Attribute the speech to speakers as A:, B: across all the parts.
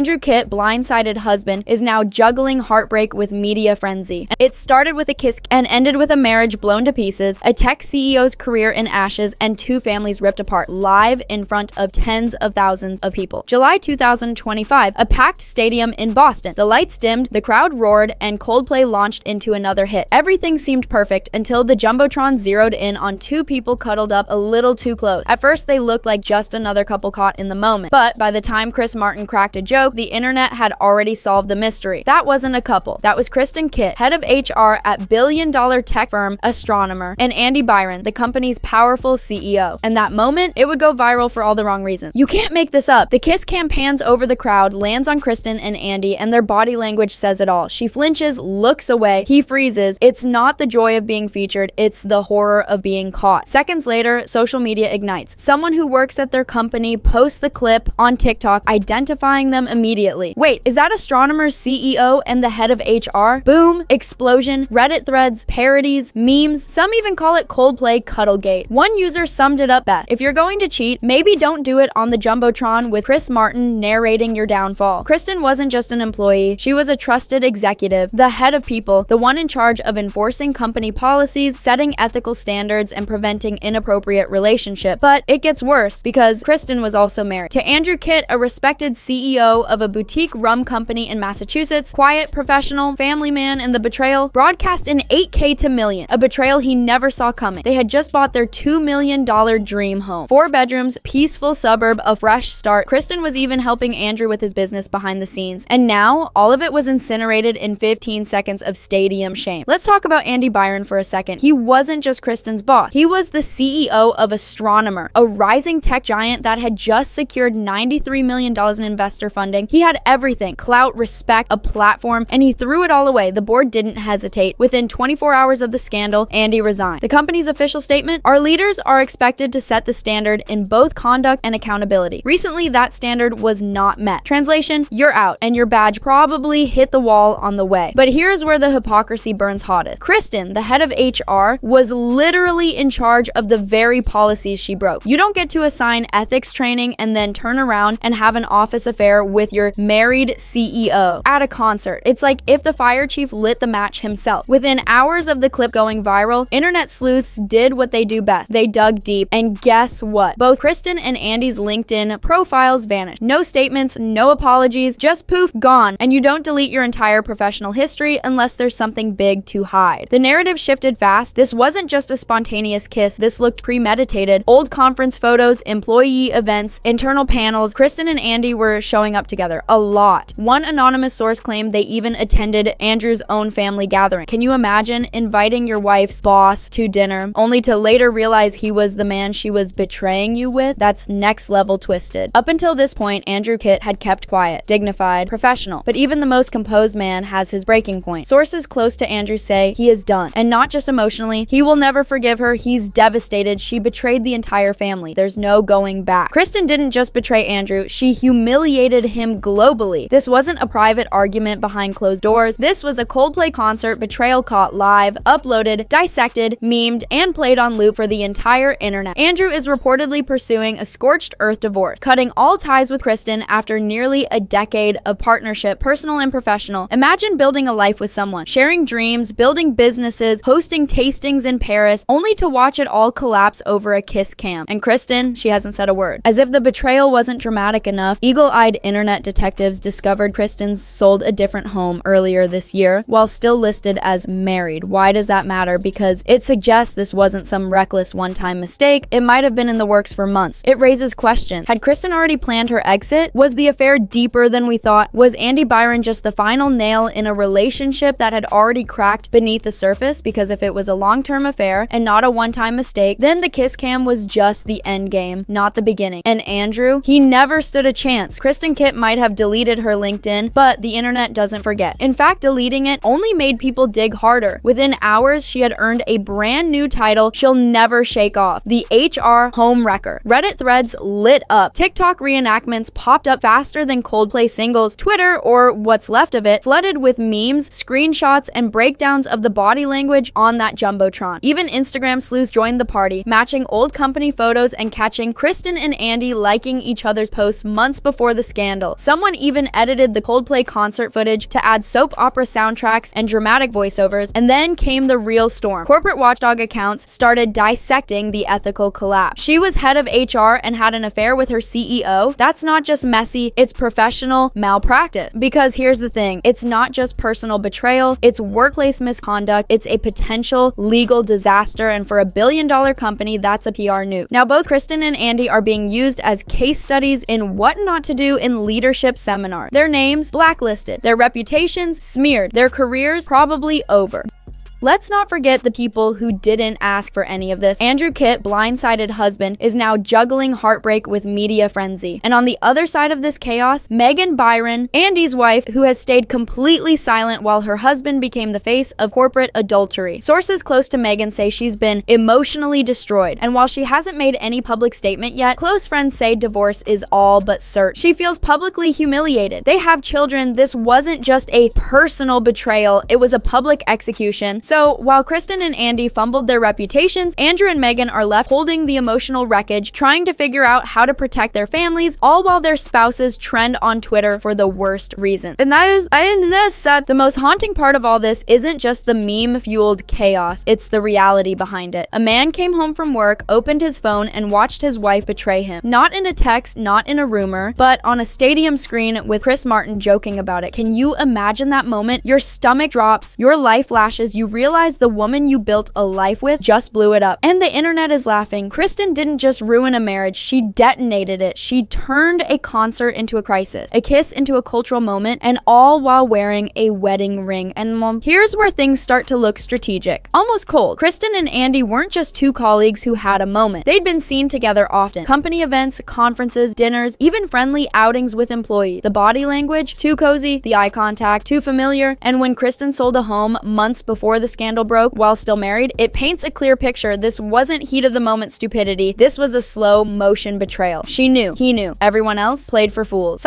A: Andrew Kitt, blindsided husband, is now juggling heartbreak with media frenzy. It started with a kiss and ended with a marriage blown to pieces, a tech CEO's career in ashes, and 2 families ripped apart live in front of tens of thousands of people. July 2025, a packed stadium in Boston. The lights dimmed, the crowd roared, and Coldplay launched into another hit. Everything seemed perfect until the jumbotron zeroed in on 2 people cuddled up a little too close. At first, they looked like just another couple caught in the moment, but by the time Chris Martin cracked a joke, the internet had already solved the mystery. That wasn't a couple. That was Kristen Cabot, head of HR at billion-dollar tech firm Astronomer, and Andy Byron, the company's powerful CEO. And that moment, it would go viral for all the wrong reasons. You can't make this up. The Kiss Cam pans over the crowd, lands on Kristen and Andy, and their body language says it all. She flinches, looks away, he freezes. It's not the joy of being featured, it's the horror of being caught. Seconds later, social media ignites. Someone who works at their company posts the clip on TikTok, identifying them immediately. Wait, is that Astronomer's CEO and the head of HR? Boom, explosion, Reddit threads, parodies, memes. Some even call it Coldplay Cuddlegate. One user summed it up best. If you're going to cheat, maybe don't do it on the jumbotron with Chris Martin narrating your downfall. Kristen wasn't just an employee, she was a trusted executive, the head of people, the one in charge of enforcing company policies, setting ethical standards, and preventing inappropriate relationships. But it gets worse because Kristen was also married to Andrew Kitt, a respected CEO of a boutique rum company in Massachusetts. Quiet, professional, family man, and the betrayal broadcast in 8K to million, a betrayal he never saw coming. They had just bought their $2 million dream home. 4 bedrooms, peaceful suburb, a fresh start. Kristen was even helping Andrew with his business behind the scenes. And now, all of it was incinerated in 15 seconds of stadium shame. Let's talk about Andy Byron for a second. He wasn't just Kristen's boss. He was the CEO of Astronomer, a rising tech giant that had just secured $93 million in investor funding. He had everything: clout, respect, a platform, and he threw it all away. The board didn't hesitate. Within 24 hours of the scandal, Andy resigned. The company's official statement: our leaders are expected to set the standard in both conduct and accountability. Recently, that standard was not met. Translation: you're out, and your badge probably hit the wall on the way. But here's where the hypocrisy burns hottest. Kristen, the head of HR, was literally in charge of the very policies she broke. You don't get to assign ethics training and then turn around and have an office affair with your married CEO at a concert. It's like if the fire chief lit the match himself. Within hours of the clip going viral, internet sleuths did what they do best. They dug deep, and guess what? Both Kristen and Andy's LinkedIn profiles vanished. No statements, no apologies, just poof, gone. And you don't delete your entire professional history unless there's something big to hide. The narrative shifted fast. This wasn't just a spontaneous kiss. This looked premeditated. Old conference photos, employee events, internal panels. Kristen and Andy were showing up together a lot. One anonymous source claimed they even attended Andrew's own family gathering. Can you imagine inviting your wife's boss to dinner only to later realize he was the man she was betraying you with? That's next level twisted. Up until this point, Andrew Kitt had kept quiet, dignified, professional, but even the most composed man has his breaking point. Sources close to Andrew say he is done, and not just emotionally. He will never forgive her. He's devastated. She betrayed the entire family. There's no going back. Kristen didn't just betray Andrew, she humiliated him globally. This wasn't a private argument behind closed doors. This was a Coldplay concert betrayal caught live, uploaded, dissected, memed, and played on loop for the entire internet. Andrew is reportedly pursuing a scorched earth divorce, cutting all ties with Kristen after nearly a decade of partnership, personal and professional. Imagine building a life with someone, sharing dreams, building businesses, hosting tastings in Paris, only to watch it all collapse over a kiss cam. And Kristen, she hasn't said a word. As if the betrayal wasn't dramatic enough, eagle-eyed internet detectives discovered Kristen sold a different home earlier this year while still listed as married. Why does that matter? Because it suggests this wasn't some reckless one-time mistake. It might have been in the works for months. It raises questions. Had Kristen already planned her exit? Was the affair deeper than we thought? Was Andy Byron just the final nail in a relationship that had already cracked beneath the surface? Because if it was a long-term affair and not a one-time mistake, then the kiss cam was just the end game, not the beginning. And Andrew, he never stood a chance. Kristen Kitt might have deleted her LinkedIn, but the internet doesn't forget. In fact, deleting it only made people dig harder. Within hours, she had earned a brand new title she'll never shake off: the HR home wrecker. Reddit threads lit up. TikTok reenactments popped up faster than Coldplay singles. Twitter, or what's left of it, flooded with memes, screenshots, and breakdowns of the body language on that jumbotron. Even Instagram sleuths joined the party, matching old company photos and catching Kristen and Andy liking each other's posts months before the scandal. real. Someone even edited the Coldplay concert footage to add soap opera soundtracks and dramatic voiceovers, and then came the real storm. Corporate watchdog accounts started dissecting the ethical collapse. She was head of HR and had an affair with her CEO. That's not just messy, it's professional malpractice. Because here's the thing, it's not just personal betrayal, it's workplace misconduct, it's a potential legal disaster, and for $1 billion company, that's a PR nuke. Now, both Kristen and Andy are being used as case studies in what not to do in leadership seminars. Their names blacklisted, their reputations smeared, their careers probably over. Let's not forget the people who didn't ask for any of this. Andrew Kitt, blindsided husband, is now juggling heartbreak with media frenzy. And on the other side of this chaos, Megan Byron, Andy's wife, who has stayed completely silent while her husband became the face of corporate adultery. Sources close to Megan say she's been emotionally destroyed. And while she hasn't made any public statement yet, close friends say divorce is all but certain. She feels publicly humiliated. They have children. This wasn't just a personal betrayal, it was a public execution. So while Kristen and Andy fumbled their reputations, Andrew and Megan are left holding the emotional wreckage, trying to figure out how to protect their families, all while their spouses trend on Twitter for the worst reasons. And the most haunting part of all this isn't just the meme-fueled chaos, it's the reality behind it. A man came home from work, opened his phone, and watched his wife betray him. Not in a text, not in a rumor, but on a stadium screen with Chris Martin joking about it. Can you imagine that moment? Your stomach drops, your life flashes, you realize the woman you built a life with just blew it up. And the internet is laughing. Kristen didn't just ruin a marriage, she detonated it. She turned a concert into a crisis, a kiss into a cultural moment, and all while wearing a wedding ring. And here's where things start to look strategic. Almost cold. Kristen and Andy weren't just two colleagues who had a moment. They'd been seen together often. Company events, conferences, dinners, even friendly outings with employees. The body language, too cozy, the eye contact, too familiar. And when Kristen sold a home months before the scandal broke while still married, it paints a clear picture. This wasn't heat of the moment stupidity. This was a slow motion betrayal. She knew. He knew. Everyone else played for fools.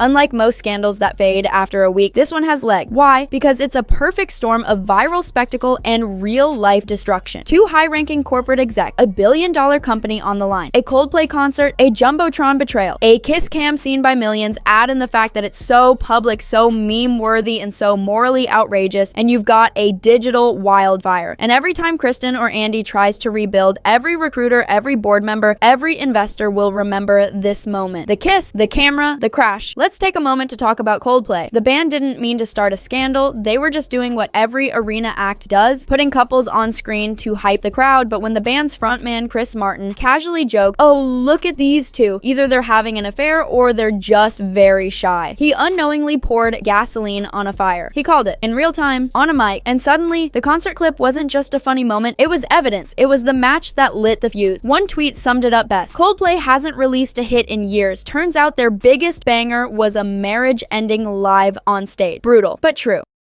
A: Unlike most scandals that fade after a week, this one has legs. Why? Because it's a perfect storm of viral spectacle and real-life destruction. Two high-ranking corporate execs, $1 billion company on the line, a Coldplay concert, a jumbotron betrayal, a kiss cam seen by millions, add in the fact that it's so public, so meme-worthy, and so morally outrageous, and you've got a digital wildfire. And every time Kristen or Andy tries to rebuild, every recruiter, every board member, every investor will remember this moment. The kiss, the camera, the crash. Let's take a moment to talk about Coldplay. The band didn't mean to start a scandal, they were just doing what every arena act does, putting couples on screen to hype the crowd. But when the band's frontman Chris Martin casually joked, "Oh, look at these two," either they're having an affair or they're just very shy. He unknowingly poured gasoline on a fire. He called it, in real time, on a mic, and suddenly, the concert clip wasn't just a funny moment, it was evidence. It was the match that lit the fuse. One tweet summed it up best. Coldplay hasn't released a hit in years. Turns out their biggest banger was a marriage ending live on stage. Brutal, but true.